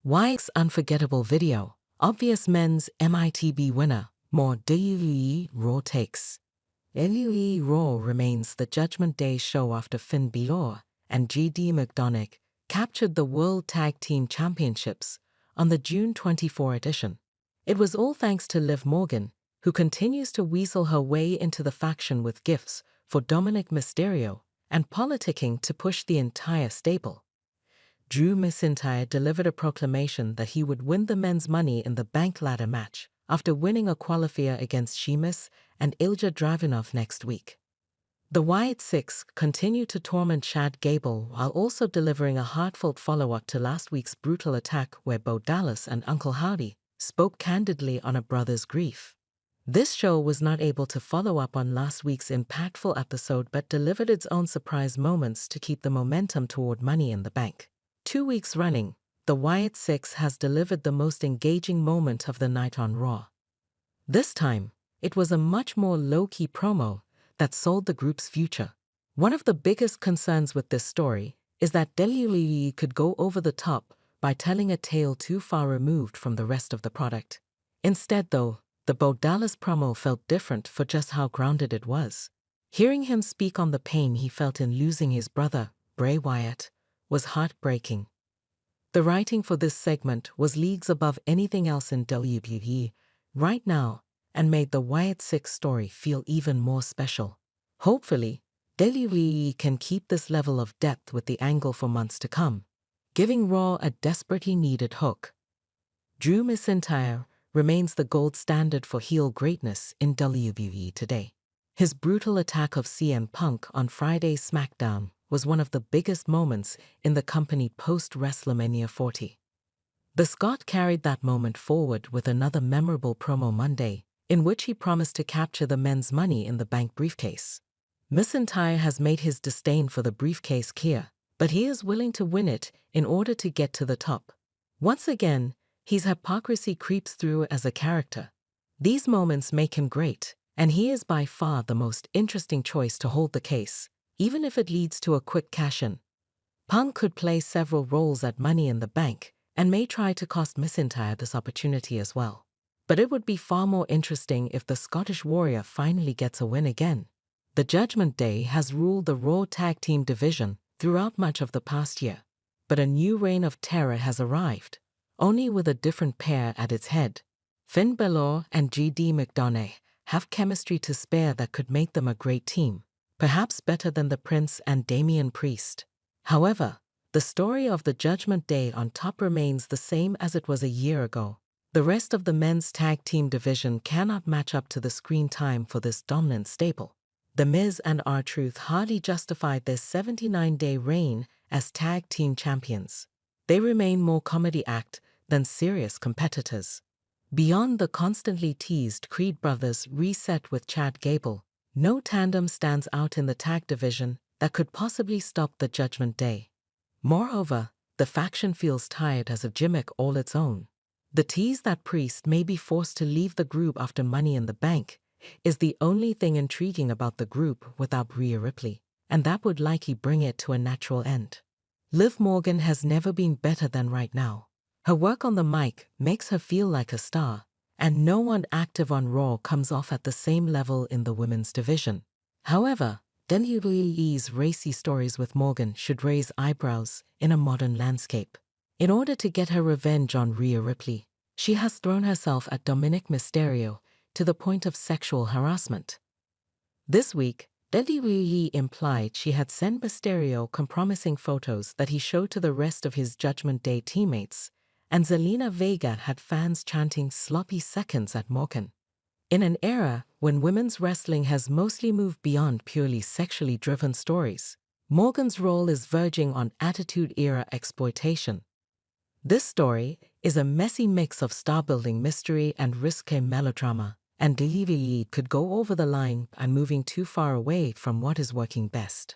Wyatt's unforgettable video, obvious men's MITB winner, more WWE Raw takes. WWE Raw remains the Judgment Day show after Bálor and McDonagh captured the World Tag Team Championships on the June 24 edition. It was all thanks to Liv Morgan, who continues to weasel her way into the faction with gifts for Dominik Mysterio and politicking to push the entire stable. McIntyre delivered a proclamation that he would win the men's Money in the Bank ladder match after winning a qualifier against Sheamus and Ilja Dragunov next week. The Wyatt Six continue to torment Chad Gable while also delivering a heartfelt follow-up to last week's brutal attack where Bo Dallas and Uncle Howdy spoke candidly on a brother's grief. This show was not able to follow up on last week's impactful episode but delivered its own surprise moments to keep the momentum toward Money in the Bank. 2 weeks running, the Wyatt Six has delivered the most engaging moment of the night on Raw. This time, it was a much more low-key promo that sold the group's future. One of the biggest concerns with this story is that WWE could go over the top by telling a tale too far removed from the rest of the product. Instead, though, the Bo Dallas promo felt different for just how grounded it was. Hearing him speak on the pain he felt in losing his brother, Bray Wyatt, was heartbreaking. The writing for this segment was leagues above anything else in WWE right now and made the Wyatt Six story feel even more special. Hopefully, WWE can keep this level of depth with the angle for months to come, giving Raw a desperately needed hook. McIntyre remains the gold standard for heel greatness in WWE today. His brutal attack of CM Punk on Friday's SmackDown was one of the biggest moments in the company post-WrestleMania 40. The Scot carried that moment forward with another memorable promo Monday, in which he promised to capture the men's Money in the Bank briefcase. McIntyre has made his disdain for the briefcase clear, but he is willing to win it in order to get to the top. Once again, his hypocrisy creeps through as a character. These moments make him great, and he is by far the most interesting choice to hold the case, even if it leads to a quick cash-in. Punk could play several roles at Money in the Bank and may try to cost McIntyre this opportunity as well. But it would be far more interesting if the Scottish Warrior finally gets a win again. The Judgment Day has ruled the Raw Tag Team division throughout much of the past year, but a new reign of terror has arrived, only with a different pair at its head. Bálor and McDonagh have chemistry to spare that could make them a great team, perhaps better than the Prince and Damian Priest. However, the story of the Judgment Day on top remains the same as it was a year ago. The rest of the men's tag team division cannot match up to the screen time for this dominant staple. The Miz and R-Truth hardly justified their 79-day reign as tag team champions. They remain more comedy act than serious competitors. Beyond the constantly teased Creed brothers reset with Chad Gable, no tandem stands out in the tag division that could possibly stop the Judgment Day. Moreover, the faction feels tired as a gimmick all its own. The tease that Priest may be forced to leave the group after Money in the Bank is the only thing intriguing about the group without Rhea Ripley, and that would likely bring it to a natural end. Liv Morgan has never been better than right now. Her work on the mic makes her feel like a star, and no one active on Raw comes off at the same level in the women's division. However, WWE's racy stories with Morgan should raise eyebrows in a modern landscape. In order to get her revenge on Rhea Ripley, she has thrown herself at Dominik Mysterio to the point of sexual harassment. This week, WWE implied she had sent Mysterio compromising photos that he showed to the rest of his Judgment Day teammates, and Zelina Vega had fans chanting sloppy seconds at Morgan. In an era when women's wrestling has mostly moved beyond purely sexually driven stories, Morgan's role is verging on Attitude-era exploitation. This story is a messy mix of star-building mystery and risque melodrama, and WWE could go over the line by moving too far away from what is working best.